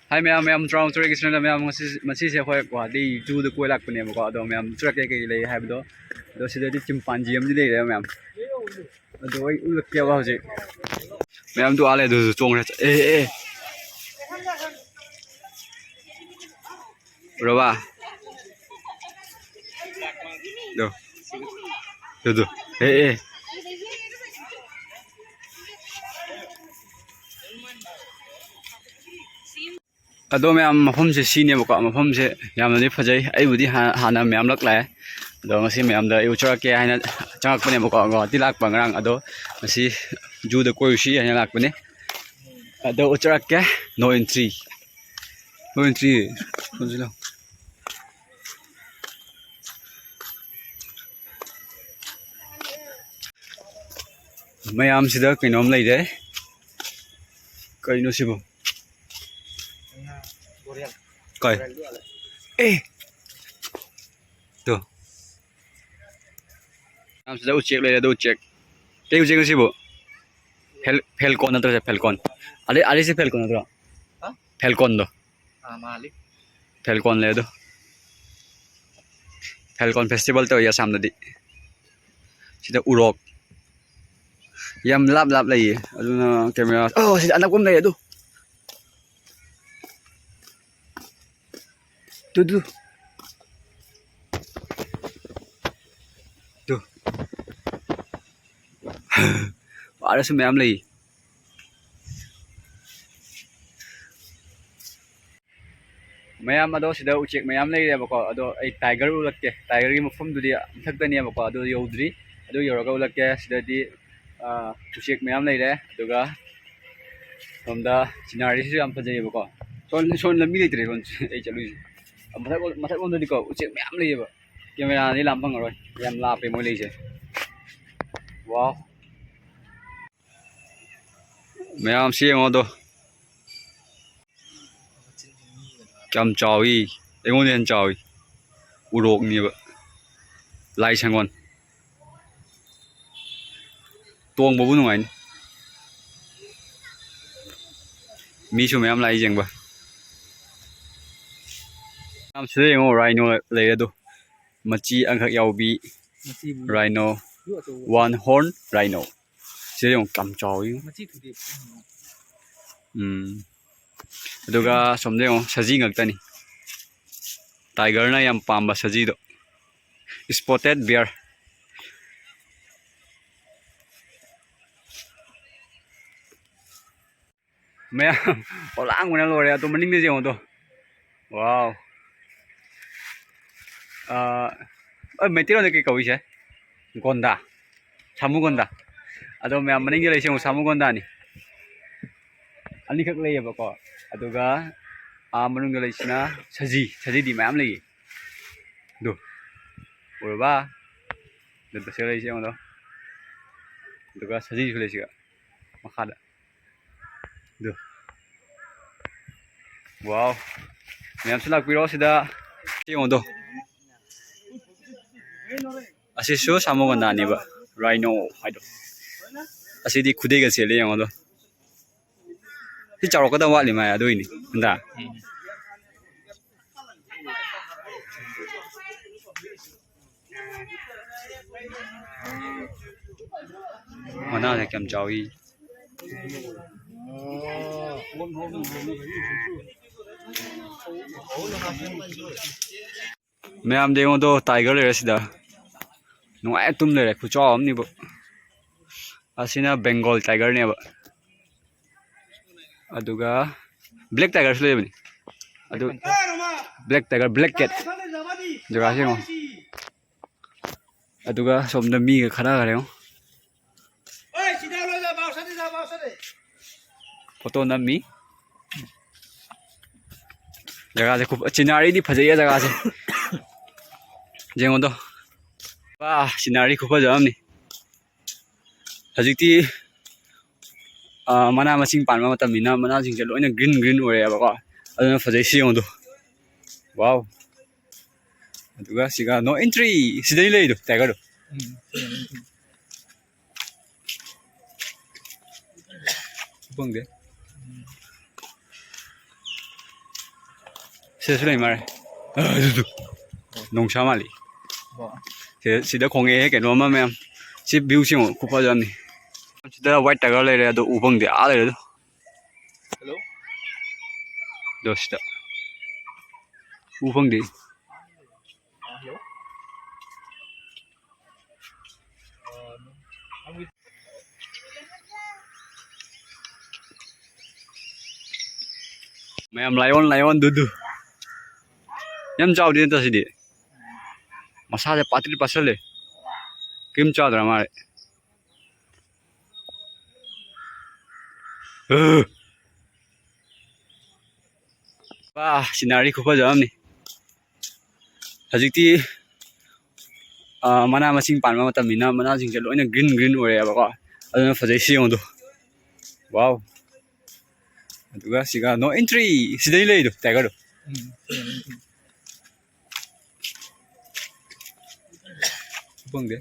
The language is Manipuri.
Hai ma'am Traum Tour Exchange ma'am masih saya kau Guwahati Zoo the kau lak punya muka ada ma'am tour kayak lagi hai betul. Ada sih dari chimpanzee am jadi ma'am. Ada woi ulak kaya apa sih? Ma'am tu alai tu cong berapa? Tuh. Ado ma'am mafhum se sini muka mafhum se yam ni fajai ai budi hana ma'am lak lai. Ado masih ma'am da ucara kaya hai na cangak punya muka Guwahati lak pangrang ado masih Zoo the kau usi hai lak punya. Ado ucara kaya no entry. No entry. Kunci Mayam sida kainom lai deh. Kaino sibo. Kai. Tuh. Mayam sida ucek lai deh ucek. Teh ucek sibo. Falcon atau Falcon. Ada sih Falcon atau? Falcon doh. Malik. Falcon lai doh. Falcon festival tuh ya samna di. Sida urok. Yam lap lagi. Aduna kamera. Oh, sida anak kum lai tuh. Tuh. Tuh. Ada semua am lagi. Mayam ado sida ucek mayam lagi deh bako ado ai tiger ulak ke tiger ki mufum dudi thak tani bako ado yodri ado yoraga ulak ke sida di ucek mayam lagi deh aduga somda sinari su am fajai bako son lambi lagi son ai chalu masak on dudi ko ucek mayam lagi ba kamera ni lampang aroi yam la pe moi lagi se wow mayam si ngodo Cam chawi, engon yang chawi, urok ni ba, lai sangon, tuang babu nungain, misu mayam lai jeng ba, am sudah engon rhino lai ado, maci angkat yaubi, rhino, one horn rhino, sudah engon cam chawi, aduga somde engon saji ngak tani, tiger na yang pamba saji do, spotted bear. Mayam orang mana lor ya tu mending dia jeng tu. Wow. Metiro ni kau isya. Gonda. Samu gonda. Ado mayam mending dia lagi samu gonda ni. Ani kak lagi apa kau? Ado ga mending dia lagi na saji di mayam lagi. Duh. Berapa? Dah tersiar lagi tu. Ado ga saji sudah sih. Makada. Duh. Wow. Mayam sudah kira sudah. Siang tu. Asih su samu gonda ni ba. Rhino. Aduh. Asih di kude ke sini yang tu. Ini cara kau dah buat lima ya, ini, entah. Mana ada kem jawi. Mayam dengo tu tiger le sida. Nungai tum le, kucau ni bu. Asina Bengal tiger ni bu. Aduga black tiger sudah ni. Adu black tiger, black cat. Jaga sih mo. Aduga somda mi ke khara kare mo. Foto na mi. Jaga se खूब चिनारी दी फजैया जगह से जेंगो तो वाह चिनारी खूब फजम नि हजिकती मना मसिंग पानबा मतमिना मना सिंग लोइना ग्रीन ओरेबा को अदुना फजै सियंग दो वाव अदुगा सिगा नो एंट्री सिदै लेदो टाइगर दो बंदे Sida su lei mare. Du. Nong sa mali. Sida khonge he keno ma ma'am. Si view sing ku pa jam ni. Sida white tiger lai re do ubang de a lai do. Hello? Do sida. Ubang de. Hello? I'm with Ma'am lion du. Yam chao din ta sidi. Masa de patri pasale. Kim chao dra mare. Wah, scenery ku pa jam ni. Hajikti mana masing pan ma matam mina mana jing je loina green ore ba ko. Aduna fajai si yong do. Wow. Aduga siga no entry. Sidai lei do tiger do. Ubang de.